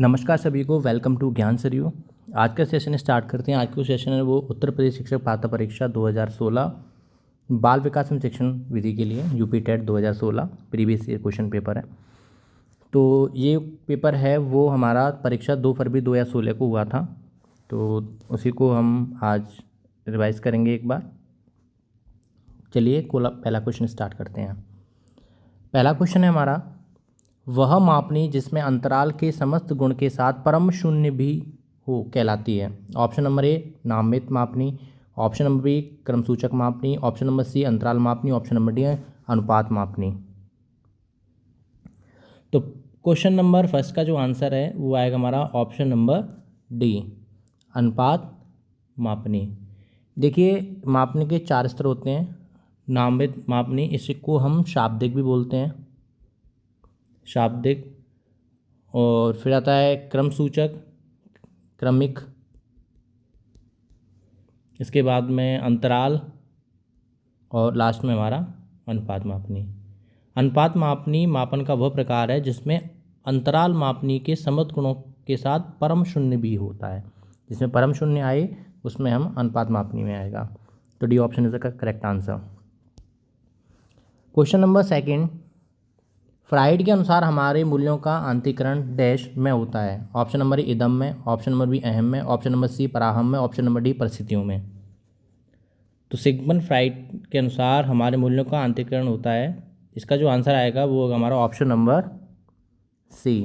नमस्कार सभी को, वेलकम टू ज्ञान सरयू। आज का सेशन स्टार्ट करते हैं। आज का सेशन है वो उत्तर प्रदेश शिक्षक पात्रता परीक्षा 2016 बाल विकास एवं शिक्षण विधि के लिए UP TET 2016 previous year question paper है। तो ये पेपर है वो हमारा परीक्षा 2 फरवरी 2016 को हुआ था, तो उसी को हम आज रिवाइज करेंगे एक बार। चलिए पहला क्वेश्चन स्टार्ट करते हैं। पहला क्वेश्चन है हमारा, वह मापनी जिसमें अंतराल के समस्त गुण के साथ परम शून्य भी हो कहलाती है। ऑप्शन नंबर ए नामित मापनी, ऑप्शन नंबर बी क्रमसूचक मापनी, ऑप्शन नंबर सी अंतराल मापनी, ऑप्शन नंबर डी अनुपात मापनी। तो क्वेश्चन नंबर फर्स्ट का जो आंसर है वो आएगा हमारा ऑप्शन नंबर डी अनुपात मापनी। देखिए, मापनी के 4 स्तर होते हैं। नामित मापनी, इसको हम शाब्दिक भी बोलते हैं, शाब्दिक। और फिर आता है क्रमसूचक, क्रमिक। इसके बाद में अंतराल और लास्ट में हमारा अनुपात मापनी। अनुपात मापनी मापन का वह प्रकार है जिसमें अंतराल मापनी के समस्त गुणों के साथ परम शून्य भी होता है। जिसमें परम शून्य आए उसमें हम अनुपात मापनी में आएगा। तो D option is the correct answer. Question number second, fried के अनुसार हमारे मूल्यों का अंतिकरण डैश में होता है। ऑप्शन नंबर ए इदम में, ऑप्शन नंबर बी अहम में, ऑप्शन नंबर सी पराहम में, ऑप्शन नंबर डी परिस्थितियों में। तो सिगमंड फ्राइड के अनुसार हमारे मूल्यों का अंतिकरण होता है, इसका जो आंसर आएगा वो होगा हमारा ऑप्शन नंबर सी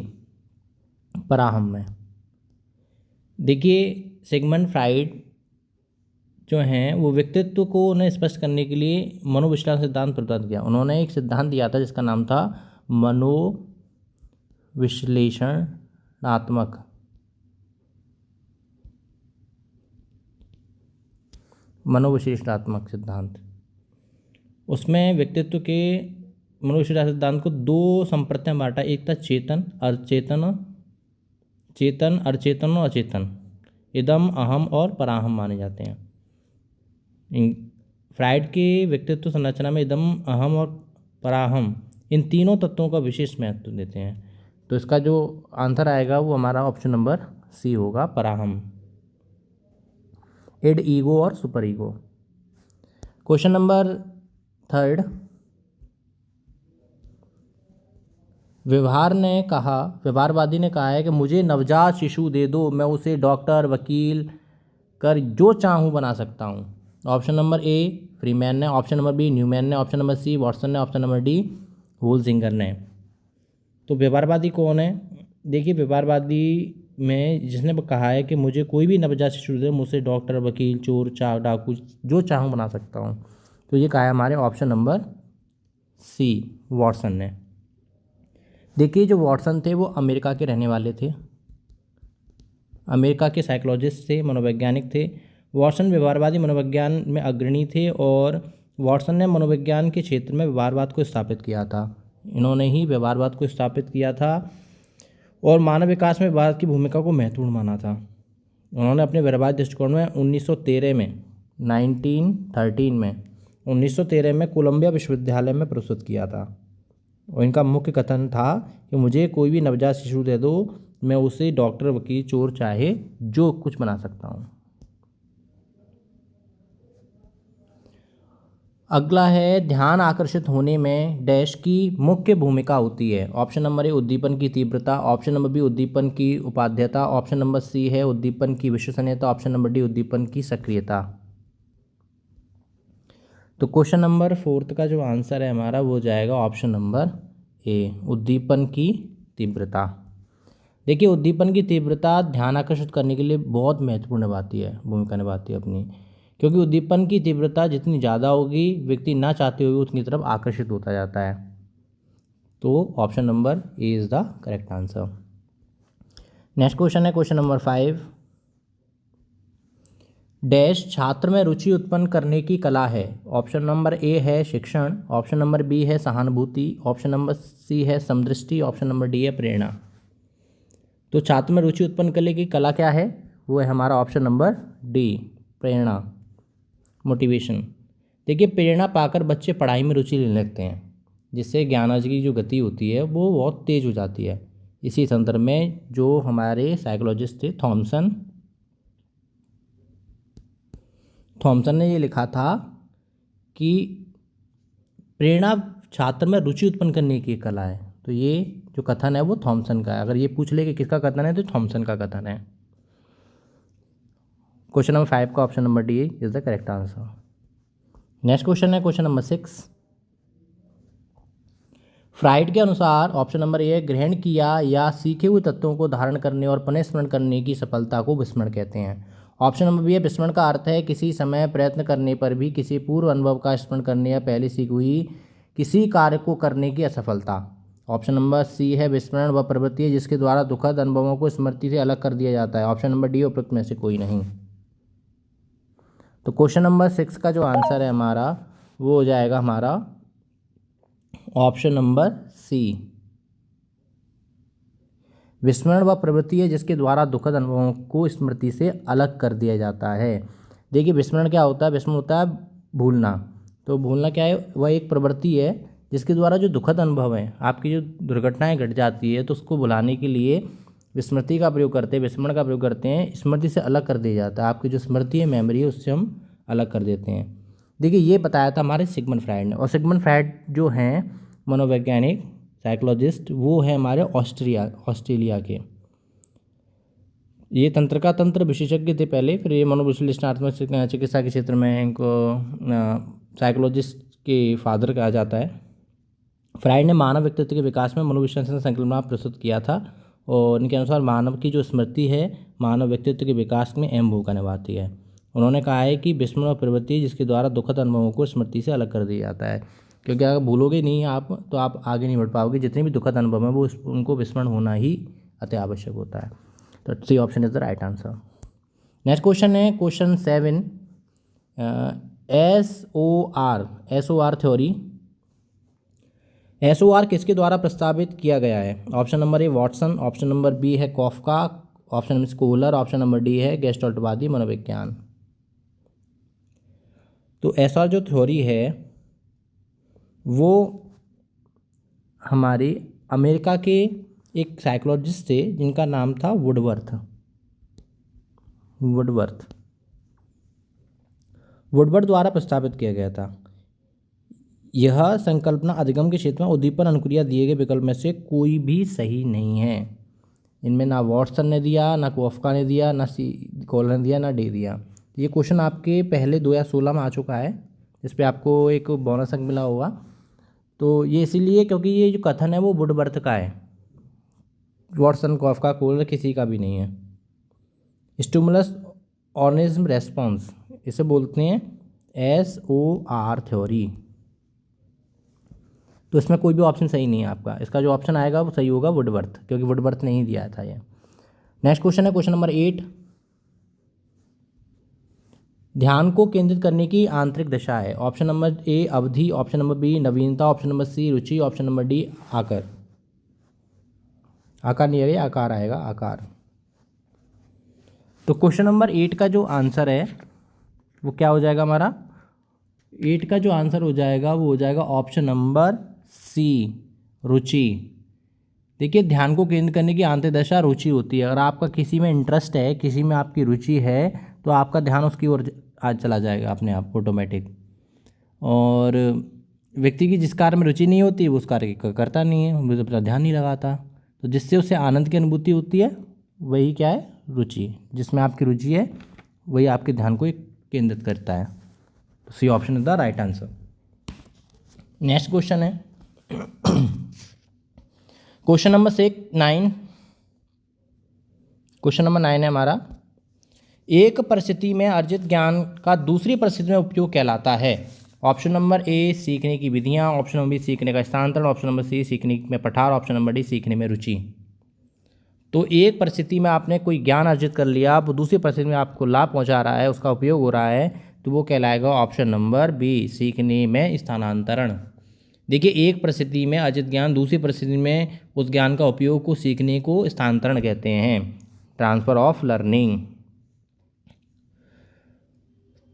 पराहम में। देखिए, सिगमंड फ्राइड जो हैं वो व्यक्तित्व को उन्हें स्पष्ट करने के लिए मनोविश्लेषण सिद्धांत प्रदान किया। उन्होंने एक सिद्धांत दिया था जिसका नाम था मनोविश्लेषणात्मक सिद्धांत। उसमें व्यक्तित्व के मनोविश्लेषण सिद्धांत को 2 संप्रदाय में बांटा। एक था चेतन, अचेतन और अचेतन। इदम, अहम और पराहम माने जाते हैं। फ्राइड के व्यक्तित्व संरचना में इदम, अहम और पराहम इन तीनों तत्वों का विशेष महत्व देते हैं। तो इसका जो आंसर आएगा वो हमारा ऑप्शन नंबर सी होगा, पराहम। इड, ईगो और superego. Question number third, व्यवहारवादी ने कहा है कि मुझे नवजात शिशु दे दो, मैं उसे डॉक्टर, वकील कर जो चाहूँ बना सकता हूँ। ऑप्शन नंबर ए फ्रीमैन ने, ऑप्शन नंबर बी न्यूमैन ने, ऑप्शन नंबर सी वॉटसन ने, ऑप्शन नंबर डी होल्जिंगर ने। तो व्यवहारवादी कौन है? देखिए, व्यवहारवादी में जिसने कहा है कि मुझे कोई भी नवजात शिशु दे, मुझसे डॉक्टर, वकील, चोर, डाकू जो चाहूँ बना सकता हूँ। तो ये कहा है हमारे ऑप्शन नंबर सी वॉटसन ने। देखिए, जो वॉटसन थे वो अमेरिका के रहने वाले थे, अमेरिका के साइकोलॉजिस्ट थे, मनोवैज्ञानिक थे। वॉटसन व्यवहारवादी मनोविज्ञान में अग्रणी थे और वॉटसन ने मनोविज्ञान के क्षेत्र में व्यवहारवाद को स्थापित किया था। इन्होंने ही व्यवहारवाद को स्थापित किया था और मानव विकास में व्यवहार की भूमिका को महत्वपूर्ण माना था। उन्होंने अपने व्यवहार दृष्टिकोण में 1913 में कोलंबिया विश्वविद्यालय में प्रस्तुत किया था। और इनका मुख्य कथन था कि मुझे कोई भी नवजात शिशु दे दो, मैं उसे डॉक्टर, वकील, चोर चाहे जो कुछ बना सकता हूँ। अगला है, ध्यान आकर्षित होने में डैश की मुख्य भूमिका होती है। ऑप्शन नंबर ए उद्दीपन की तीव्रता, ऑप्शन नंबर बी उद्दीपन की उपाध्यता, ऑप्शन नंबर सी है उद्दीपन की विश्वसनीयता, ऑप्शन नंबर डी उद्दीपन की सक्रियता। तो क्वेश्चन नंबर 4 का जो आंसर है हमारा वो जाएगा ऑप्शन नंबर ए उद्दीपन की तीव्रता। देखिए, उद्दीपन की तीव्रता ध्यान आकर्षित करने के लिए बहुत महत्वपूर्ण भूमिका निभाती है अपनी, क्योंकि उद्दीपन की तीव्रता जितनी ज़्यादा होगी व्यक्ति ना चाहते हुए उतनी तरफ आकर्षित होता जाता है। तो option number A is the correct answer. Next question है क्वेश्चन नंबर 5, डैश छात्र में रुचि उत्पन्न करने की कला है। ऑप्शन नंबर ए है शिक्षण, ऑप्शन नंबर बी है सहानुभूति, ऑप्शन नंबर सी है समदृष्टि, ऑप्शन नंबर डी है प्रेरणा। तो छात्र में रुचि उत्पन्न करने की कला क्या है? वो है हमारा ऑप्शन नंबर डी प्रेरणा, मोटिवेशन। देखिए, प्रेरणा पाकर बच्चे पढ़ाई में रुचि लेने लगते हैं, जिससे ज्ञानार्जन की जो गति होती है वो बहुत तेज़ हो जाती है। इसी संदर्भ में जो हमारे साइकोलॉजिस्ट थे थॉमसन ने ये लिखा था कि प्रेरणा छात्र में रुचि उत्पन्न करने की कला है। तो ये जो कथन है वो थॉमसन का है। अगर ये पूछ ले कि किसका कथन है तो थॉमसन का कथन है। क्वेश्चन नंबर 5 का option number D is the correct answer. Next question है क्वेश्चन नंबर 6। फ्राइड के अनुसार ऑप्शन नंबर ए ग्रहण किया या सीखे हुए तत्वों को धारण करने और पुनः स्मरण करने की सफलता को विस्मरण कहते हैं। ऑप्शन नंबर बी है विस्मरण का अर्थ है किसी समय प्रयत्न करने पर भी किसी पूर्व अनुभव का स्मरण करने या पहले सीखी हुई किसी कार्य को करने की असफलता। ऑप्शन नंबर सी है विस्मरण वह प्रवृत्ति है जिसके द्वारा दुखद अनुभवों को स्मृति से अलग कर दिया जाता है। ऑप्शन नंबर डी उपयुक्त में से कोई नहीं। तो क्वेश्चन नंबर 6 का जो आंसर है हमारा वो हो जाएगा हमारा ऑप्शन नंबर सी। विस्मरण वह प्रवृत्ति है जिसके द्वारा दुखद अनुभवों को स्मृति से अलग कर दिया जाता है। देखिए विस्मरण क्या होता है? विस्मरण होता है भूलना। तो भूलना क्या है? वह एक प्रवृत्ति है जिसके द्वारा जो दुखद अनुभव है, आपकी जो दुर्घटनाएं घट जाती है तो उसको भुलाने के लिए विस्मृति का प्रयोग करते हैं, विस्मरण का प्रयोग करते हैं। स्मृति से अलग कर दिया जाता है, आपकी जो स्मृति है, मेमोरी है, उससे हम अलग कर देते हैं। देखिए ये बताया था हमारे सिगमंड फ्राइड ने। और सिगमंड फ्राइड जो हैं मनोवैज्ञानिक साइकोलॉजिस्ट, वो है हमारे ऑस्ट्रेलिया के। ये तंत्र का तंत्र विशेषज्ञ थे पहले, फिर ये मनोविश्लेषणात्मक चिकित्सा के क्षेत्र में इनको साइकोलॉजिस्ट के फादर कहा जाता है। फ्राइड ने मानव व्यक्तित्व के विकास में मनोविश्लेषण संकल्पना प्रस्तुत किया था और इनके अनुसार मानव की जो स्मृति है मानव व्यक्तित्व के विकास में अहम भूमिका निभाती है। उन्होंने कहा है कि विस्मरण और प्रवृत्ति जिसके द्वारा दुखद अनुभवों को स्मृति से अलग कर दिया जाता है, क्योंकि अगर भूलोगे नहीं आप तो आप आगे नहीं बढ़ पाओगे। जितने भी दुखद अनुभव हैं वो उनको विस्मरण होना ही अति आवश्यक होता है। तो C option is the right answer. Next question है क्वेश्चन 7। SOR थ्योरी, SOR किसके द्वारा प्रस्तावित किया गया है? Option number A Watson, option number B है Koffka, option number Kohler, option number D है गेस्टाल्टवादी मनोविज्ञान। तो SOR जो थ्योरी है वो हमारे अमेरिका के एक साइकोलॉजिस्ट थे जिनका नाम था वुडवर्थ द्वारा प्रस्तावित किया गया था। यह संकल्पना अधिगम के क्षेत्र में उद्दीपन अनुक्रिया दिए गए विकल्प में से कोई भी सही नहीं है। इनमें ना वॉटसन ने दिया, ना कोफका ने दिया, ना कोहलर ने दिया, ना डी दिया। ये क्वेश्चन आपके पहले 2016 में आ चुका है, इस पर आपको एक बोनस अंक मिला होगा। तो ये इसीलिए क्योंकि ये जो कथन है वो वुडवर्थ का है, वॉटसन, कॉफका, कोहलर किसी का भी नहीं है। स्टिमुलस ऑर्गेनिज्म रेस्पॉन्स इसे बोलते हैं SOR थ्योरी। तो इसमें कोई भी ऑप्शन सही नहीं है आपका। इसका जो ऑप्शन आएगा वो सही होगा वुडवर्थ, क्योंकि वुडवर्थ ने ही दिया था ये। नेक्स्ट क्वेश्चन है क्वेश्चन नंबर 8। ध्यान को केंद्रित करने की आंतरिक दशा है। ऑप्शन नंबर ए अवधि, ऑप्शन नंबर बी नवीनता, ऑप्शन नंबर सी रुचि, ऑप्शन नंबर डी आकार। आकार नहीं आएगा, आकार आएगा, आकार। तो क्वेश्चन नंबर 8 का जो आंसर है वो क्या हो जाएगा हमारा? 8 का जो आंसर हो जाएगा वो हो जाएगा ऑप्शन नंबर सी रुचि। देखिए ध्यान को केंद्र करने की आंतरिक दशा रुचि होती है। अगर आपका किसी में इंटरेस्ट है, किसी में आपकी रुचि है, तो आपका ध्यान उसकी ओर आज चला जाएगा अपने आप ऑटोमेटिक। और व्यक्ति की जिस कार्य में रुचि नहीं होती वो उस कार्य करता नहीं है, वो अपना ध्यान नहीं लगाता। तो जिससे उसे आनंद की अनुभूति होती है वही क्या है? रुचि। जिसमें आपकी रुचि है वही आपके ध्यान को केंद्रित करता है। तो C option is the right answer. Next question है क्वेश्चन नंबर 9। क्वेश्चन नंबर 9 है हमारा, एक परिस्थिति में अर्जित ज्ञान का दूसरी परिस्थिति में उपयोग कहलाता है। ऑप्शन नंबर ए सीखने की विधियां, ऑप्शन नंबर बी सीखने का स्थानांतरण, ऑप्शन नंबर सी सीखने में पठार, ऑप्शन नंबर डी सीखने में रुचि। तो एक परिस्थिति में आपने कोई ज्ञान अर्जित कर लिया, वो दूसरी परिस्थिति में आपको लाभ पहुंचा रहा है, उसका उपयोग हो रहा है, तो वो कहलाएगा ऑप्शन नंबर बी सीखने में स्थानांतरण। देखिए एक परिस्थिति में अर्जित ज्ञान दूसरी परिस्थिति में उस ज्ञान का उपयोग को सीखने को स्थानांतरण कहते हैं, ट्रांसफर ऑफ लर्निंग।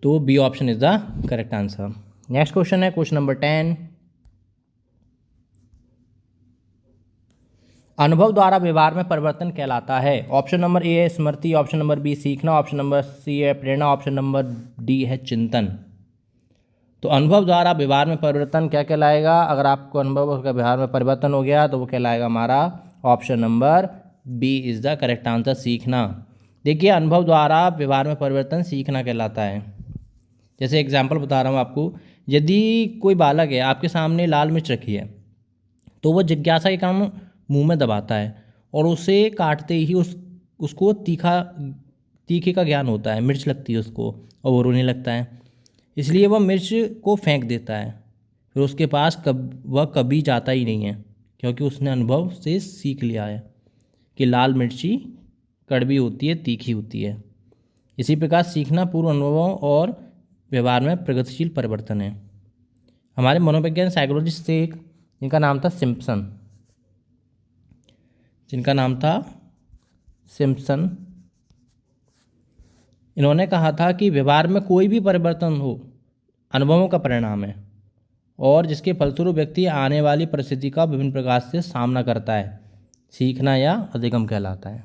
तो B option is the correct answer. Next question है क्वेश्चन नंबर 10। अनुभव द्वारा व्यवहार में परिवर्तन कहलाता है? ऑप्शन नंबर ए है स्मृति, ऑप्शन नंबर बी सीखना, ऑप्शन नंबर सी है प्रेरणा, ऑप्शन नंबर डी है चिंतन। तो अनुभव द्वारा व्यवहार में परिवर्तन क्या कहलाएगा? अगर आपको अनुभव का व्यवहार में परिवर्तन हो गया तो वो कहलाएगा हमारा option number B is the correct answer, सीखना। देखिए, अनुभव द्वारा व्यवहार में परिवर्तन सीखना कहलाता है। जैसे एग्जाम्पल बता रहा हूँ आपको, यदि कोई बालक है, आपके सामने लाल मिर्च रखी है, तो वह जिज्ञासा के कारण मुंह में दबाता है और उसे काटते ही उसको तीखे का ज्ञान होता है, मिर्च लगती है उसको और वो रोने लगता है, इसलिए वह मिर्च को फेंक देता है। फिर उसके पास वह कभी जाता ही नहीं है, क्योंकि उसने अनुभव से सीख लिया है कि लाल मिर्ची कड़वी होती है, तीखी होती है। इसी प्रकार सीखना पूर्व अनुभवों और व्यवहार में प्रगतिशील परिवर्तन है। हमारे मनोविज्ञान साइकोलॉजिस्ट थे एक, जिनका नाम था सिम्पसन। इन्होंने कहा था कि व्यवहार में कोई भी परिवर्तन हो अनुभवों का परिणाम है और जिसके फलस्वरूप व्यक्ति आने वाली परिस्थिति का विभिन्न प्रकार से सामना करता है, सीखना या अधिगम कहलाता है।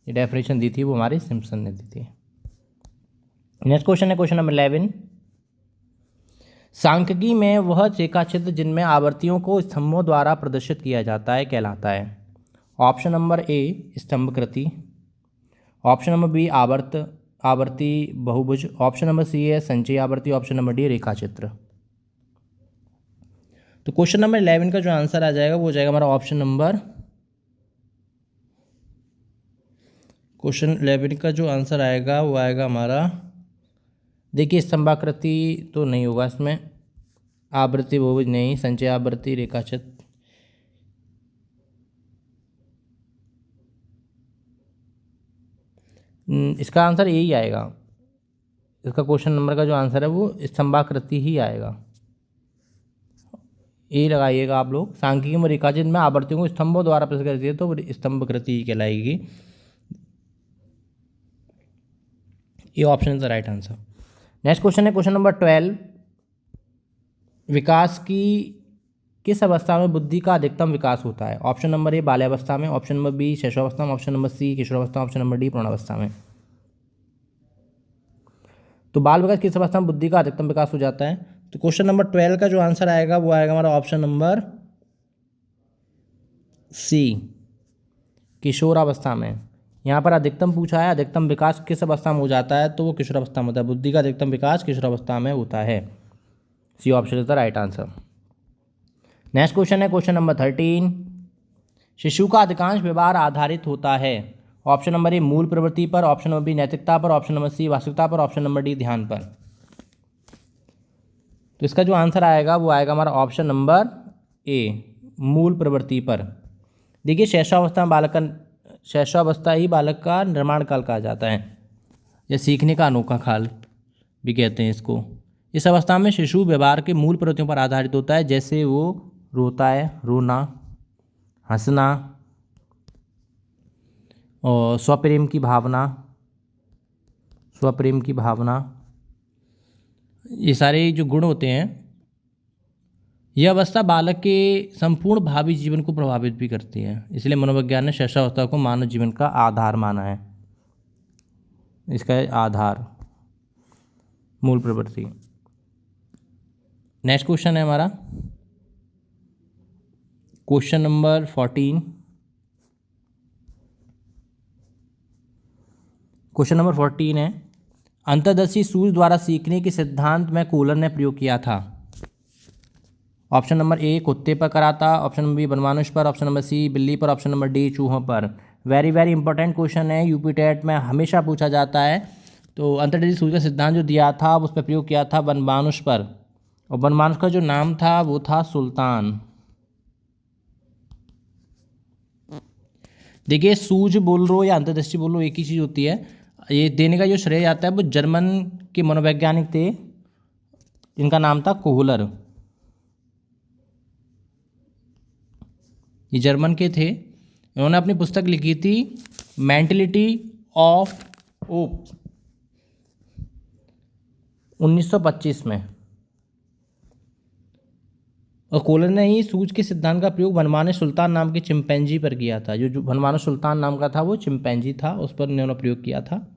ये डेफिनेशन दी थी वो हमारे सिम्पसन ने दी थी। नेक्स्ट क्वेश्चन है क्वेश्चन नंबर 11। सांख्यिकी में वह रेखाचित्र जिनमें आवर्तियों को स्तंभों द्वारा प्रदर्शित किया जाता है कहलाता है? ऑप्शन नंबर ए स्तंभकृति, ऑप्शन नंबर बी आवर्ती बहुभुज, ऑप्शन नंबर सी है संचयी आवर्ती, ऑप्शन नंबर डी रेखाचित्र। तो क्वेश्चन नंबर 11 का जो आंसर आ जाएगा वो हो जाएगा हमारा ऑप्शन नंबर, क्वेश्चन 11 का जो आंसर आएगा वो आएगा हमारा, देखिए स्तंभाकृति तो नहीं होगा इसमें, आवृत्ति बहुभुज नहीं, संचय आवृत्ति रेखाचित्र, इसका आंसर यही आएगा। इसका क्वेश्चन नंबर का जो आंसर है वो स्तंभाकृति ही आएगा, यही लगाइएगा आप लोग। सांख्यिकी में रेखाचित्र में आवर्तियों को स्तंभों द्वारा प्रदर्शित करती है तो वो स्तंभकृति ही कहलाएगी। ये option is the right answer. Next question है क्वेश्चन नंबर 12। विकास की किस अवस्था में बुद्धि का अधिकतम विकास होता है? ऑप्शन नंबर ए बाल्यावस्था में, ऑप्शन नंबर बी शैशवावस्था में, ऑप्शन नंबर सी किशोरावस्था में, ऑप्शन नंबर डी प्रौढ़ावस्था में। तो बाल विकास किस अवस्था में बुद्धि का अधिकतम विकास हो जाता है? तो क्वेश्चन नंबर 12 का जो आंसर आएगा वो आएगा हमारा ऑप्शन नंबर सी किशोरावस्था में। यहाँ पर अधिकतम पूछा है, अधिकतम विकास किस अवस्था में हो जाता है, तो वो किशोरावस्था में होता है। बुद्धि का अधिकतम विकास किशोरावस्था में होता है। C option is the right answer. Next question है क्वेश्चन नंबर 13। शिशु का अधिकांश व्यवहार आधारित होता है? ऑप्शन नंबर ए मूल प्रवृत्ति पर, ऑप्शन नंबर बी नैतिकता पर, ऑप्शन नंबर सी वास्तविकता पर, ऑप्शन नंबर डी ध्यान पर। तो इसका जो आंसर आएगा वो आएगा हमारा ऑप्शन नंबर ए मूल प्रवृत्ति पर। देखिए शैशवावस्था ही बालक का निर्माण काल कहा जाता है, या सीखने का अनोखा काल भी कहते हैं इसको। इस अवस्था में शिशु व्यवहार के मूल प्रवृत्तियों पर आधारित होता है, जैसे वो रोता है, रोना, हंसना और स्वप्रेम की भावना, ये सारे जो गुण होते हैं, यह अवस्था बालक के संपूर्ण भावी जीवन को प्रभावित भी करती है। इसलिए मनोविज्ञान ने शैशवावस्था को मानव जीवन का आधार माना है। इसका आधार मूल प्रवृत्ति। नेक्स्ट क्वेश्चन है हमारा क्वेश्चन नंबर 14। क्वेश्चन नंबर 14 है, अंतर्दर्शी सूर्य द्वारा सीखने के सिद्धांत में कूलर ने प्रयोग किया था? ऑप्शन नंबर ए कुत्ते पर करा था, ऑप्शन नंबर बी बनमानुष पर, ऑप्शन नंबर सी बिल्ली पर, ऑप्शन नंबर डी चूहों पर। वेरी वेरी इंपॉर्टेंट क्वेश्चन है, यूपी टेट में हमेशा पूछा जाता है। तो अंतर्दर्शी सूर्य का सिद्धांत जो दिया था उस पर प्रयोग किया था बनमानुष पर, और बनमानुष का जो नाम था वो था सुल्तान। देखिए सूझ बोल रो या अंतर्दृष्टि बोल रो एक ही चीज़ होती है। ये देने का जो श्रेय जाता है वो जर्मन के मनोवैज्ञानिक थे, जिनका नाम था कोहलर। ये जर्मन के थे। इन्होंने अपनी पुस्तक लिखी थी मेंटलिटी ऑफ ओप 1925 में। और कोहलर ने ही सूझ के सिद्धांत का प्रयोग बनवाने सुल्तान नाम के चिंपैंजी पर किया था। जो बनवाने सुल्तान नाम का था वो चिंपैंजी था, उस पर उन्होंने प्रयोग किया था।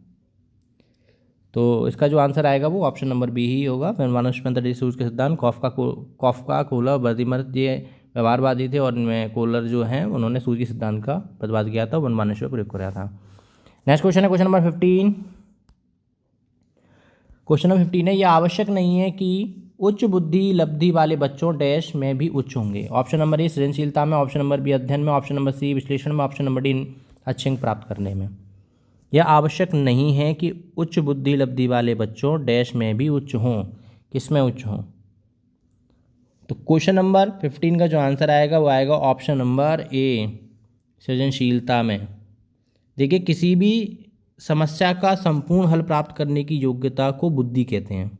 तो इसका जो आंसर आएगा वो ऑप्शन नंबर बी ही होगा। बनवाने सूझ के सिद्धांत कॉफका कोहलर और बर्दीमर्द ये व्यवहारवादी थे, और इनमें कोहलर जो हैं उन्होंने सूझ के सिद्धांत का प्रतिपादन किया था, बनवाने पर प्रयोग किया था। नेक्स्ट क्वेश्चन है क्वेश्चन नंबर 15। क्वेश्चन नंबर 15 है, यह आवश्यक नहीं है कि उच्च बुद्धि लब्धि वाले बच्चों डैश में भी उच्च होंगे। ऑप्शन नंबर ए सृजनशीलता में, ऑप्शन नंबर बी अध्ययन में, ऑप्शन नंबर सी विश्लेषण में, ऑप्शन नंबर डी अच्छे अंक प्राप्त करने में। यह आवश्यक नहीं है कि उच्च बुद्धि लब्धि वाले बच्चों डैश में भी उच्च हों। किस में उच्च हों? तो क्वेश्चन नंबर 15 का जो आंसर आएगा वो आएगा ऑप्शन नंबर ए सृजनशीलता में। देखिए, किसी भी समस्या का संपूर्ण हल प्राप्त करने की योग्यता को बुद्धि कहते हैं,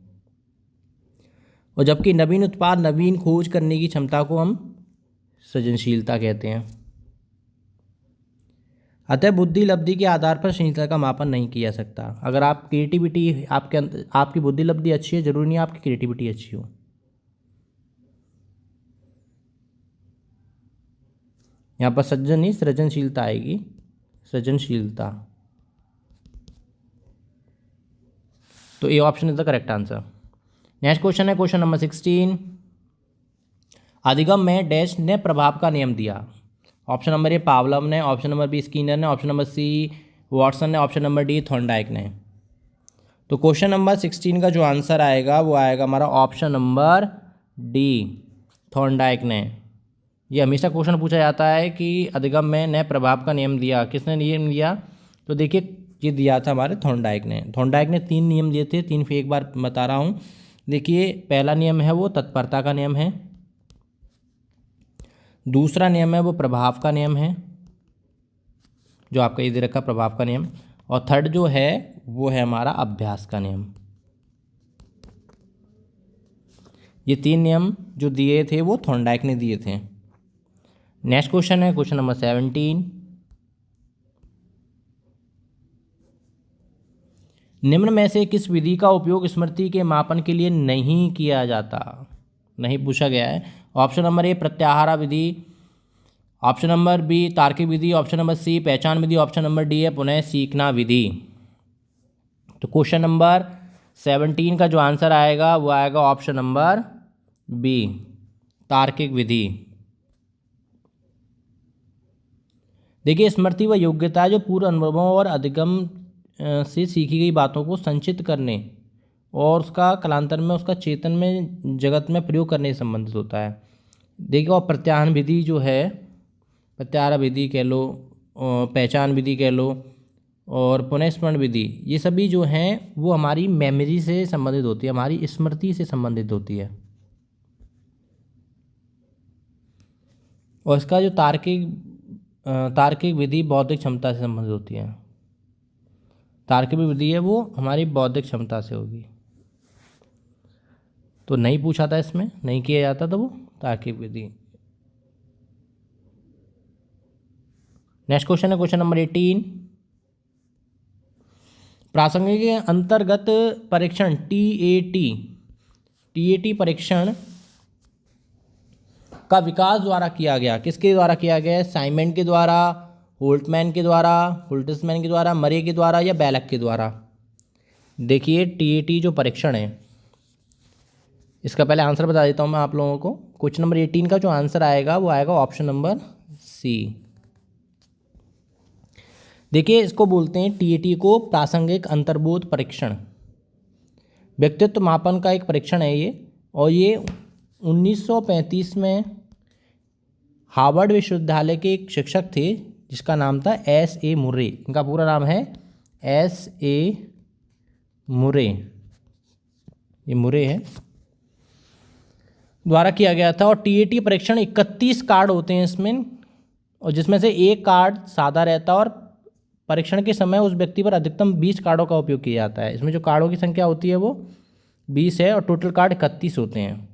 और जबकि नवीन उत्पाद नवीन खोज करने की क्षमता को हम सृजनशीलता कहते हैं। अतः बुद्धि लब्धि के आधार पर सृजनशीलता का मापन नहीं किया जा सकता। अगर आप क्रिएटिविटी आपकी बुद्धि लब्धि अच्छी है, जरूरी नहीं आपकी क्रिएटिविटी अच्छी हो। यहाँ पर सृजन नहीं सृजनशीलता आएगी, सृजनशीलता। तो A option is the correct answer. Next question है क्वेश्चन नंबर 16। अधिगम में डैश ने प्रभाव का नियम दिया। ऑप्शन नंबर ए पावलव ने, ऑप्शन नंबर बी स्किनर ने, ऑप्शन नंबर सी वॉटसन ने, ऑप्शन नंबर डी थॉर्नडाइक ने। तो क्वेश्चन नंबर 16 का जो आंसर आएगा वो आएगा हमारा ऑप्शन नंबर डी थॉर्नडाइक ने। ये हमेशा क्वेश्चन पूछा जाता है कि अधिगम में नए प्रभाव का नियम दिया, किसने नियम दिया? तो देखिए, ये दिया था हमारे थॉर्नडाइक ने। थॉर्नडाइक ने 3 नियम दिए थे, 3 फिर एक बार बता रहा हूँ। देखिए, पहला नियम है वो तत्परता का नियम है, दूसरा नियम है वो प्रभाव का नियम है, जो आपका ये दे रखा प्रभाव का नियम, और थर्ड जो है वो है हमारा अभ्यास का नियम। ये 3 नियम जो दिए थे वो थॉर्नडाइक ने दिए थे। नेक्स्ट क्वेश्चन है क्वेश्चन नंबर 17। निम्न में से किस विधि का उपयोग स्मृति के मापन के लिए नहीं किया जाता? नहीं पूछा गया है। ऑप्शन नंबर ए प्रत्याहार विधि, ऑप्शन नंबर बी तार्किक विधि, ऑप्शन नंबर सी पहचान विधि, ऑप्शन नंबर डी है पुनः सीखना विधि। तो क्वेश्चन नंबर 17 का जो आंसर आएगा वो आएगा ऑप्शन नंबर बी तार्किक विधि। देखिए, स्मृति व योग्यता जो पूर्व अनुभवों और अधिगम से सीखी गई बातों को संचित करने और उसका कालांतर में उसका चेतन में जगत में प्रयोग करने से संबंधित होता है। देखिए, और प्रत्याहन विधि जो है, प्रत्याहार विधि कह लो, पहचान विधि कह लो, और पुनःस्मरण विधि, ये सभी जो हैं वो हमारी मेमोरी से संबंधित होती है, हमारी स्मृति से संबंधित होती है। और इसका जो तार्किक विधि बौद्धिक क्षमता से संबंधित होती है। तार्किक विधि है वो हमारी बौद्धिक क्षमता से होगी। तो नहीं पूछा था, इसमें नहीं किया जाता था वो तार्किक विधि। नेक्स्ट क्वेश्चन है क्वेश्चन नंबर 18। प्रासंगिक अंतर्गत परीक्षण टीएटी परीक्षण का विकास द्वारा किया गया। किसके द्वारा किया गया? साइमंड के द्वारा, होल्टमैन के द्वारा, होल्ट्समैन के द्वारा, मरे के द्वारा या बेलक के द्वारा। देखिए, टीएटी जो परीक्षण है, इसका पहले आंसर बता देता हूँ मैं आप लोगों को। क्वेश्चन नंबर 18 का जो आंसर आएगा वो आएगा ऑप्शन नंबर सी। देखिए, इसको बोलते हैं टीएटी को प्रासंगिक अंतर्बोध परीक्षण। व्यक्तित्व मापन का एक परीक्षण है ये, और ये 1935 में हार्वर्ड विश्वविद्यालय के एक शिक्षक थे जिसका नाम था S.A. मुरे। इनका पूरा नाम है S.A. मुरे, ये मुरे है, द्वारा किया गया था। और टीएटी परीक्षण 31 कार्ड होते हैं इसमें, और जिसमें से एक कार्ड सादा रहता है, और परीक्षण के समय उस व्यक्ति पर अधिकतम 20 कार्डों का उपयोग किया जाता है। इसमें जो कार्डों की संख्या होती है वो 20 है, और टोटल कार्ड 31 होते हैं।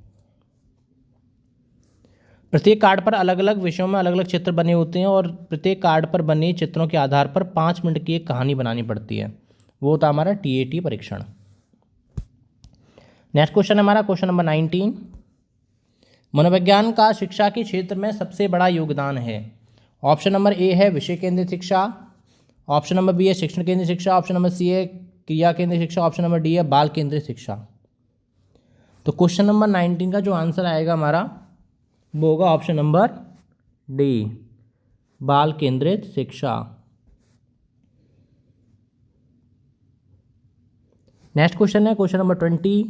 प्रत्येक कार्ड पर अलग अलग विषयों में अलग अलग चित्र बने होते हैं, और प्रत्येक कार्ड पर बने चित्रों के आधार पर 5 मिनट की एक कहानी बनानी पड़ती है। वो होता है हमारा टीएटी परीक्षण। नेक्स्ट क्वेश्चन है हमारा क्वेश्चन नंबर 19। मनोविज्ञान का शिक्षा के क्षेत्र में सबसे बड़ा योगदान है? ऑप्शन नंबर ए है विषय केंद्रित शिक्षा, ऑप्शन नंबर बी है शिक्षण केंद्रित शिक्षा, ऑप्शन नंबर सी है क्रिया केंद्रित शिक्षा, ऑप्शन नंबर डी है बाल केंद्रित शिक्षा। तो क्वेश्चन नंबर 19 का जो आंसर आएगा हमारा वो होगा ऑप्शन नंबर डी, बाल केंद्रित शिक्षा। नेक्स्ट क्वेश्चन है क्वेश्चन नंबर 20।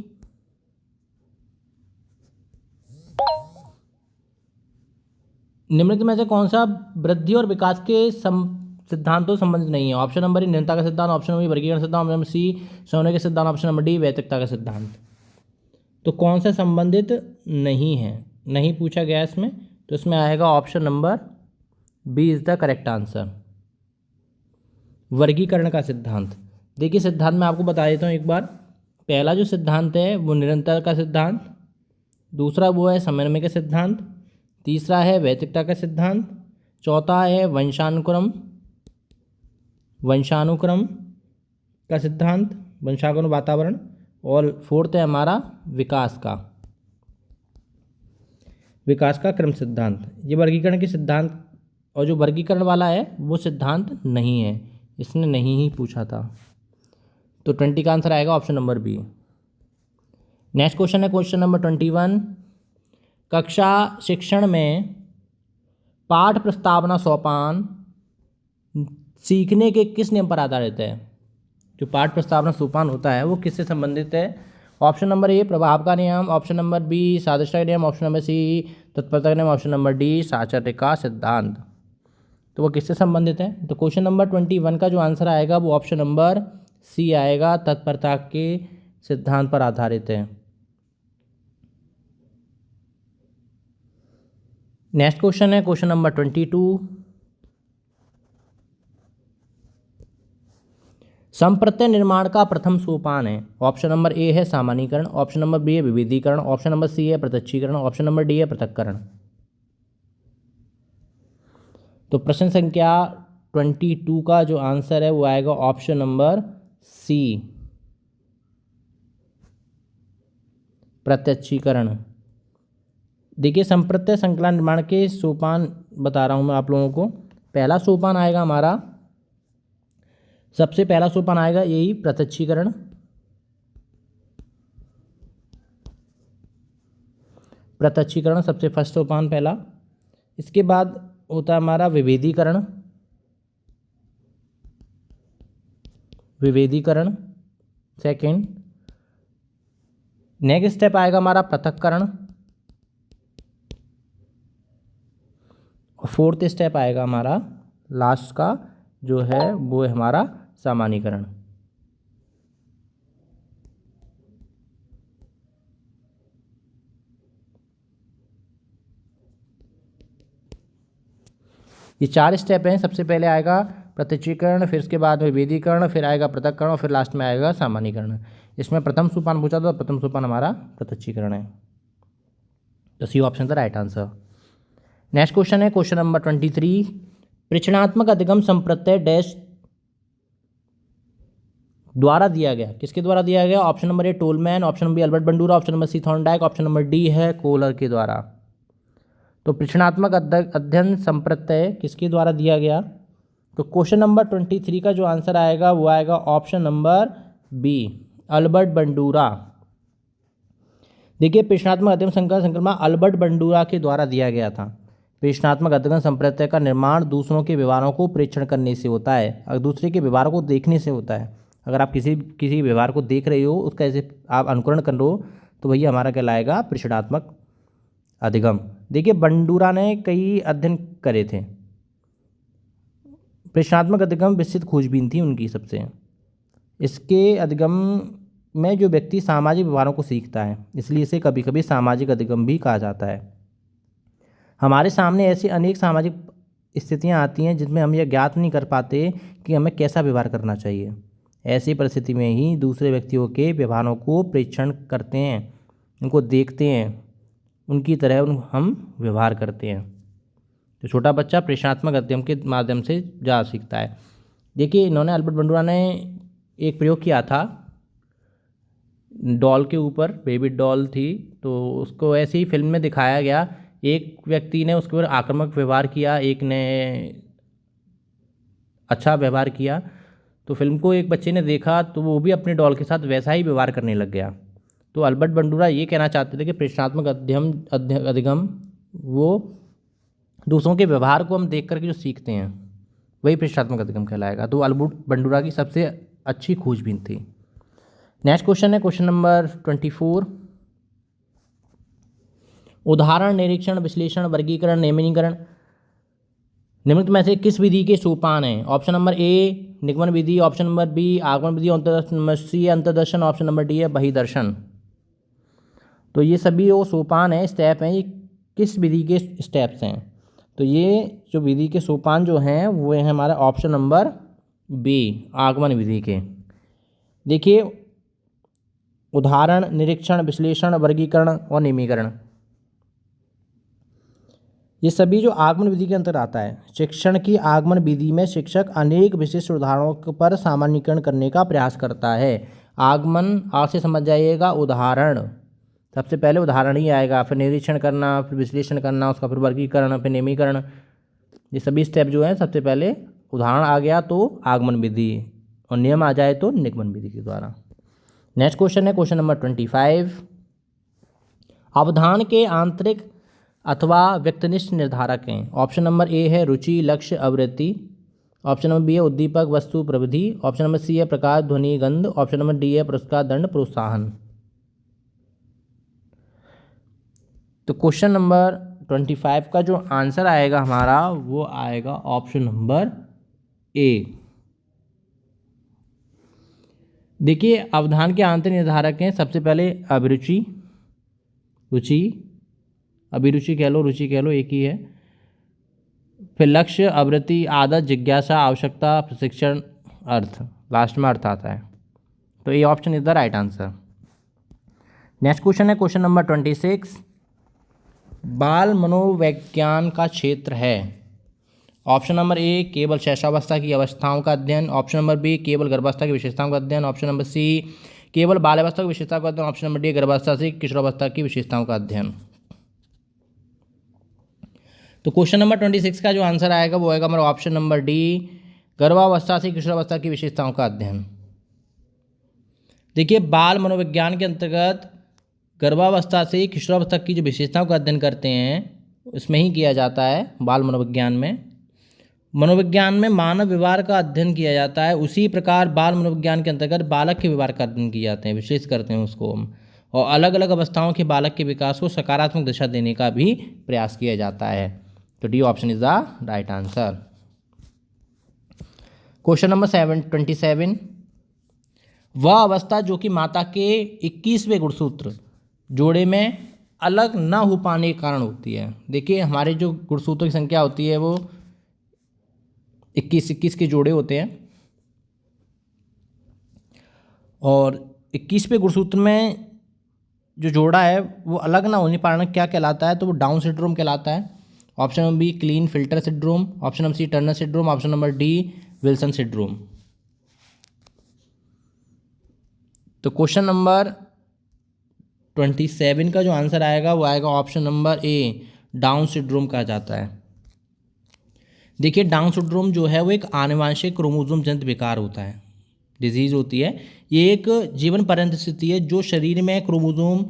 निम्नलिखित में से कौन सा वृद्धि और विकास के सिद्धांतों से संबंधित नहीं है? ऑप्शन नंबर ए निरंतरता का सिद्धांत, ऑप्शन नंबर बी वर्गीकरण सिद्धांत, ऑप्शन नंबर सी सोने के सिद्धांत, ऑप्शन नंबर डी वैयक्तिकता का सिद्धांत। तो कौन सा संबंधित नहीं है, नहीं पूछा गया इसमें, तो इसमें आएगा option number B is the correct answer, वर्गीकरण का सिद्धांत। देखिए सिद्धांत मैं आपको बता देता हूँ एक बार। पहला जो सिद्धांत है वो निरंतर का सिद्धांत, दूसरा वो है समन्वय का सिद्धांत, तीसरा है वैयक्तिकता का सिद्धांत, चौथा है वंशानुक्रम का सिद्धांत, वंशानुक्रम वातावरण, और फोर्थ है हमारा विकास का क्रम सिद्धांत। ये वर्गीकरण के सिद्धांत, और जो वर्गीकरण वाला है वो सिद्धांत नहीं है, इसने नहीं ही पूछा था। तो 20 का आंसर आएगा option number B. Next question है क्वेश्चन नंबर 21। कक्षा शिक्षण में पाठ प्रस्तावना सोपान सीखने के किस नियम पर आधारित है? जो पाठ प्रस्तावना सोपान होता है वो किससे संबंधित है? ऑप्शन नंबर ए प्रभाव का नियम, ऑप्शन नंबर बी सादृश्य का नियम, ऑप्शन नंबर सी तत्परता का नियम, ऑप्शन नंबर डी साहचर्य का सिद्धांत। तो वो किससे संबंधित है? तो क्वेश्चन नंबर 21 का जो आंसर आएगा वो ऑप्शन नंबर सी आएगा, तत्परता के सिद्धांत पर आधारित है। नेक्स्ट क्वेश्चन है क्वेश्चन नंबर 22। संप्रत्यय निर्माण का प्रथम सोपान है? ऑप्शन नंबर ए है सामान्यीकरण, ऑप्शन नंबर बी है विविधीकरण, ऑप्शन नंबर सी है प्रत्यक्षीकरण, ऑप्शन नंबर डी है पृथक्करण। तो प्रश्न संख्या 22 का जो आंसर है वो आएगा ऑप्शन नंबर सी, प्रत्यक्षीकरण। देखिए संप्रत्यय संकलन निर्माण के सोपान बता रहा हूँ मैं आप लोगों को। पहला सोपान आएगा हमारा, सबसे पहला सोपान आएगा यही प्रत्यक्षीकरण, सबसे फर्स्ट सोपान पहला। इसके बाद होता है हमारा विभेदीकरण, सेकंड। नेक्स्ट स्टेप आएगा हमारा पृथक्करण, और फोर्थ स्टेप आएगा हमारा लास्ट का जो है वो है हमारा सामान्यीकरण। ये 4 स्टेप हैं। सबसे पहले आएगा प्रत्यक्षीकरण, फिर इसके बाद में विभेदीकरण, फिर आएगा पृथक्करण, और फिर लास्ट में आएगा सामान्यीकरण। इसमें प्रथम सोपान पूछा तो प्रथम सोपान हमारा प्रत्यक्षीकरण है। तो C option the right answer. Next question है क्वेश्चन नंबर 23। परीक्षणात्मक अधिगम संप्रत्यय डैश द्वारा दिया गया, किसके द्वारा दिया गया? Option number A Tolman, option number B Albert Bandura, option number C Thorndike, option number D है कोहलर के द्वारा। तो परीक्षणात्मक अध्ययन संप्रत्यय किसके द्वारा दिया गया? तो क्वेश्चन नंबर 23 का जो आंसर आएगा वो आएगा option number B, Albert Bandura. देखिए परीक्षणात्मक अध्ययन संकल्पना अल्बर्ट बंडूरा के द्वारा दिया गया था। परीक्षणात्मक अध्ययन संप्रत्यय का निर्माण दूसरों के व्यवहारों को परीक्षण करने से होता है, और दूसरे के व्यवहार को देखने से होता है। अगर आप किसी व्यवहार को देख रहे हो, उसका ऐसे आप अनुकरण कर रहे हो, तो वही हमारा कहलाएगा परीक्षणात्मक अधिगम। देखिए बंडूरा ने कई अध्ययन करे थे। परीक्षणात्मक अधिगम विस्तृत खोजबीन थी उनकी सबसे। इसके अधिगम में जो व्यक्ति सामाजिक व्यवहारों को सीखता है, इसलिए इसे कभी कभी सामाजिक अधिगम भी कहा जाता है। हमारे सामने ऐसी अनेक सामाजिक स्थितियां आती हैं जिनमें हम यह ज्ञात नहीं कर पाते कि हमें कैसा व्यवहार करना चाहिए। ऐसी परिस्थिति में ही दूसरे व्यक्तियों के व्यवहारों को परीक्षण करते हैं, उनको देखते हैं, उनकी तरह हम व्यवहार करते हैं। तो छोटा बच्चा परीक्षणात्मक अध्ययन के माध्यम से ज़्यादा सीखता है। देखिए इन्होंने अल्बर्ट बंडूरा ने एक प्रयोग किया था डॉल के ऊपर, बेबी डॉल थी, तो उसको ऐसे ही फिल्म में दिखाया गया। एक व्यक्ति ने उसके ऊपर आक्रामक व्यवहार किया, एक ने अच्छा व्यवहार किया। तो फिल्म को एक बच्चे ने देखा तो वो भी अपने डॉल के साथ वैसा ही व्यवहार करने लग गया। तो अल्बर्ट बंडूरा ये कहना चाहते थे कि प्रेक्षणात्मक अधिगम वो दूसरों के व्यवहार को हम देख करके जो सीखते हैं वही प्रेक्षणात्मक अधिगम कहलाएगा। तो अल्बर्ट बंडूरा की सबसे अच्छी खोजबीन थी। नेक्स्ट क्वेश्चन है क्वेश्चन नंबर 24। उदाहरण, निरीक्षण, विश्लेषण, वर्गीकरण, नियमनीकरण निम्नलिखित में से किस विधि के सोपान हैं? ऑप्शन नंबर ए निगमन विधि, ऑप्शन नंबर बी आगमन विधि, ऑप्शन नंबर सी अंतर्दर्शन, ऑप्शन नंबर डी है बहिर्दर्शन। तो ये सभी वो सोपान हैं, स्टेप हैं, ये किस विधि के स्टेप्स हैं? तो ये जो विधि के सोपान जो हैं वो हैं हमारा ऑप्शन नंबर बी आगमन विधि के। देखिए, उदाहरण, निरीक्षण, विश्लेषण, वर्गीकरण और नियमीकरण, ये सभी जो आगमन विधि के अंतर्गत आता है। शिक्षण की आगमन विधि में शिक्षक अनेक विशिष्ट उदाहरणों पर सामान्यीकरण करने का प्रयास करता है। आगमन आग से समझ जाइएगा, उदाहरण सबसे पहले उदाहरण ही आएगा, फिर निरीक्षण करना, फिर विश्लेषण करना, उसका फिर वर्गीकरण, फिर नियमीकरण। ये सभी स्टेप जो हैं सबसे पहले उदाहरण आ गया तो आगमन विधि, और नियम आ जाए तो निगमन विधि के द्वारा। नेक्स्ट क्वेश्चन है क्वेश्चन नंबर 25। अवधान के आंतरिक अथवा व्यक्तिनिष्ठ निर्धारक हैं। ऑप्शन नंबर ए है रुचि, लक्ष्य, आवृत्ति, ऑप्शन नंबर बी है उद्दीपक, वस्तु, प्रविधि, ऑप्शन नंबर सी है प्रकाश, ध्वनि, गंध, ऑप्शन नंबर डी है पुरस्कार, दंड, प्रोत्साहन। तो क्वेश्चन नंबर 25 का जो आंसर आएगा हमारा वो आएगा ऑप्शन नंबर ए। देखिए, अवधान के आंतरिक निर्धारक हैं सबसे पहले अभिरुचि, रुचि, अभिरुचि कह लो, रुचि कह लो, एक ही है। फिर लक्ष्य, आवृत्ति, आदत, जिज्ञासा, आवश्यकता, प्रशिक्षण, अर्थ, लास्ट में अर्थ आता है। तो ये option is the right answer. Next question है क्वेश्चन नंबर 26। बाल मनोविज्ञान का क्षेत्र है। ऑप्शन नंबर ए केवल शैशवावस्था की अवस्थाओं का अध्ययन, ऑप्शन नंबर बी केवल गर्भावस्था की विशेषताओं का अध्ययन, ऑप्शन नंबर सी केवल बाल्यावस्था की विशेषताओं का अध्ययन, ऑप्शन नंबर डी गर्भावस्था से किशोरावस्था की विशेषताओं का अध्ययन। तो क्वेश्चन नंबर 26 का जो आंसर आएगा वो आएगा हमारा ऑप्शन नंबर डी गर्भावस्था से किशोरावस्था की विशेषताओं का अध्ययन। देखिए, बाल मनोविज्ञान के अंतर्गत गर्भावस्था से किशोरावस्था की जो विशेषताओं का अध्ययन करते हैं उसमें ही किया जाता है। बाल मनोविज्ञान में मानव व्यवहार का अध्ययन किया जाता है। उसी प्रकार बाल मनोविज्ञान के अंतर्गत बालक के व्यवहार का अध्ययन किए जाते हैं, विश्लेषण करते हैं उसको, और अलग अलग अवस्थाओं के बालक के विकास को सकारात्मक दिशा देने का भी प्रयास किया जाता है। तो D option is the right answer. Question number 27। वह अवस्था जो कि माता के 21वें गुणसूत्र जोड़े में अलग न हो पाने के कारण होती है। देखिए, हमारे जो गुणसूत्रों की संख्या होती है वो 21 के जोड़े होते हैं, और 21वें गुणसूत्र में जो जोड़ा है वो अलग ना होने पाना क्या कहलाता है? तो वो डाउन सिंड्रोम कहलाता है। Option number B Klinefelter syndrome, option number C Turner syndrome, option number D Wilson syndrome. तो क्वेश्चन नंबर 27 का जो आंसर आएगा वो आएगा option number A Down syndrome कहा जाता है। देखिए, डाउन सिंड्रोम जो है वो एक आनुवंशिक क्रोमोसोम जनित विकार होता है, डिजीज़ होती है। ये एक जीवन पर्यंत स्थिति है जो शरीर में क्रोमोसोम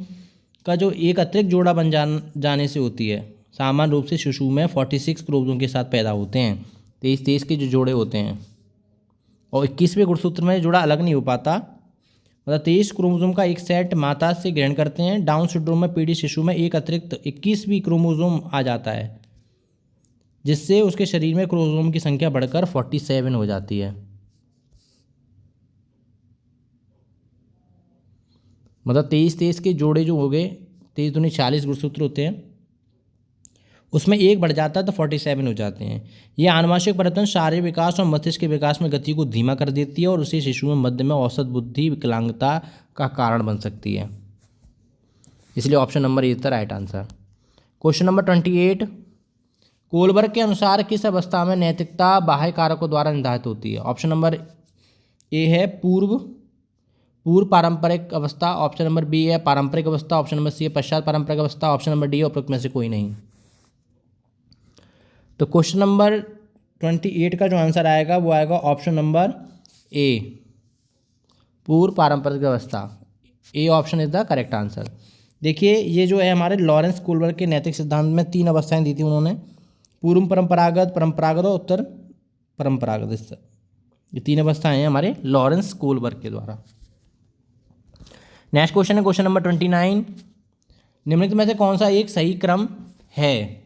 का जो एक अतिरिक्त जोड़ा बन जाने से होती है। सामान्य रूप से शिशु में 46 क्रोमोसोम के साथ पैदा होते हैं, 23 के जो जोड़े होते हैं, और 21वें गुणसूत्र में जोड़ा अलग नहीं हो पाता। मतलब 23 क्रोमोसोम का एक सेट माता से ग्रहण करते हैं। डाउन सिंड्रोम में पीड़ित शिशु में एक अतिरिक्त 21वीं क्रोमोसोम आ जाता है, जिससे उसके शरीर में क्रोमोसोम की संख्या बढ़कर 47 हो जाती है। मतलब 23 के जोड़े जो हो गए, 23 दूनी 40 गुणसूत्र होते हैं, उसमें एक बढ़ जाता है तो 47 हो जाते हैं। ये आनुवंशिक परिवर्तन शारीरिक विकास और मस्तिष्क के विकास में गति को धीमा कर देती है और उसे शिशु में मध्य में औसत बुद्धि विकलांगता का कारण बन सकती है। इसलिए option number is the right answer. Question number 28। Kohlberg के अनुसार किस अवस्था में नैतिकता बाह्य कारकों द्वारा निर्धारित होती है? ऑप्शन नंबर ए है पूर्व पारंपरिक अवस्था, ऑप्शन नंबर बी है पारंपरिक अवस्था, ऑप्शन नंबर सी है पश्चात पारंपरिक अवस्था, ऑप्शन नंबर डी है उपरोक्त में से कोई नहीं। तो क्वेश्चन नंबर 28 का जो आंसर आएगा वो आएगा ऑप्शन नंबर ए, पूर्व पारंपरिक अवस्था। A option is the correct answer. देखिए ये जो है हमारे लॉरेंस कोलबर्ग के नैतिक सिद्धांत में 3 अवस्थाएं दी थी उन्होंने, पूर्व परंपरागत, परंपरागत और उत्तर परंपरागत। ये 3 अवस्थाएं हैं हमारे लॉरेंस कोलबर्ग के द्वारा। नेक्स्ट क्वेश्चन है क्वेश्चन नंबर 29, निम्नलिखित में से कौन सा एक सही क्रम है?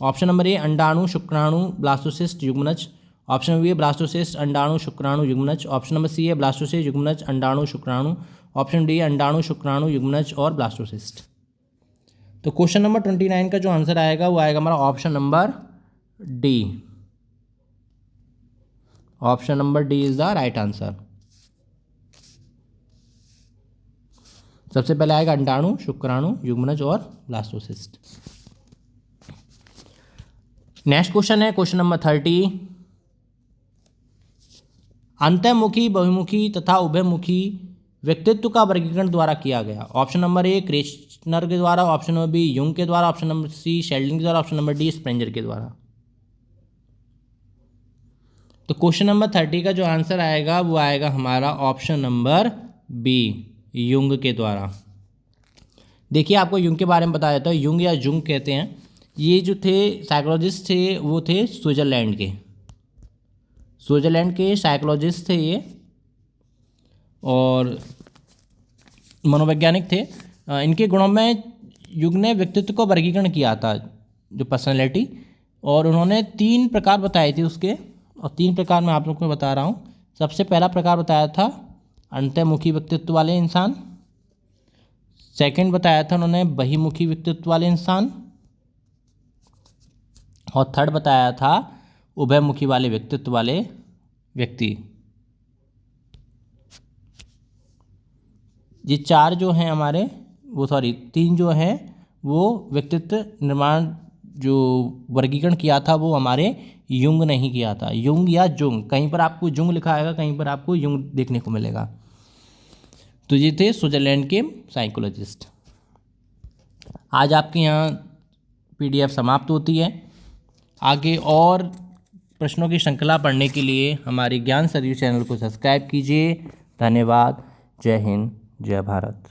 ऑप्शन नंबर ए अंडाणु शुक्राणु ब्लास्टोसिस्ट युग्मनज, ऑप्शन नंबर बी ब्लास्टोसिस्ट अंडाणु शुक्राणु युग्मनज, ऑप्शन नंबर सी है ब्लास्टोसिस्ट युग्मनज अंडाणु शुक्राणु, ऑप्शन डी अंडाणु शुक्राणु युग्मनज और ब्लास्टोसिस्ट। तो क्वेश्चन नंबर 29 का जो आंसर आएगा वो आएगा हमारा option number D. Option number D is the right answer. सबसे पहले आएगा अंडाणु शुक्राणु युग्मनज और ब्लास्टोसिस्ट। नेक्स्ट क्वेश्चन है क्वेश्चन नंबर 30, अंतर्मुखी, बहुमुखी तथा उभयमुखी व्यक्तित्व का वर्गीकरण द्वारा किया गया। ऑप्शन नंबर ए क्रेस्नर के द्वारा, ऑप्शन नंबर बी युंग के द्वारा, ऑप्शन नंबर सी शेल्डिंग के द्वारा, ऑप्शन नंबर डी स्प्रेंजर के द्वारा। तो क्वेश्चन नंबर 30 का जो आंसर आएगा वो आएगा हमारा ऑप्शन नंबर बी, युंग के द्वारा। देखिए आपको युंग के बारे में बताया जाता है, युंग या जुंग कहते हैं। ये जो थे साइकोलॉजिस्ट थे वो थे स्विट्जरलैंड के साइकोलॉजिस्ट थे ये, और मनोवैज्ञानिक थे। इनके गुणों में युंग ने व्यक्तित्व को वर्गीकरण किया था, जो पर्सनैलिटी, और उन्होंने 3 प्रकार बताए थे उसके, और 3 प्रकार मैं आप लोग को बता रहा हूँ। सबसे पहला प्रकार बताया था अंतर्मुखी व्यक्तित्व वाले इंसान, सेकंड बताया था उन्होंने बहिमुखी व्यक्तित्व वाले इंसान, और थर्ड बताया था उभयमुखी वाले व्यक्तित्व वाले व्यक्ति। ये 4 जो हैं हमारे वो 3 जो हैं वो व्यक्तित्व निर्माण जो वर्गीकरण किया था वो हमारे युंग ने ही किया था। युंग या जुंग, कहीं पर आपको जुंग लिखा आएगा, कहीं पर आपको युंग देखने को मिलेगा। तो ये थे स्विट्जरलैंड के साइकोलॉजिस्ट। आज आपके यहाँ PDF समाप्त होती है। आगे और प्रश्नों की श्रृंखला पढ़ने के लिए हमारे ज्ञान सरयू चैनल को सब्सक्राइब कीजिए। धन्यवाद। जय हिंद, जय भारत।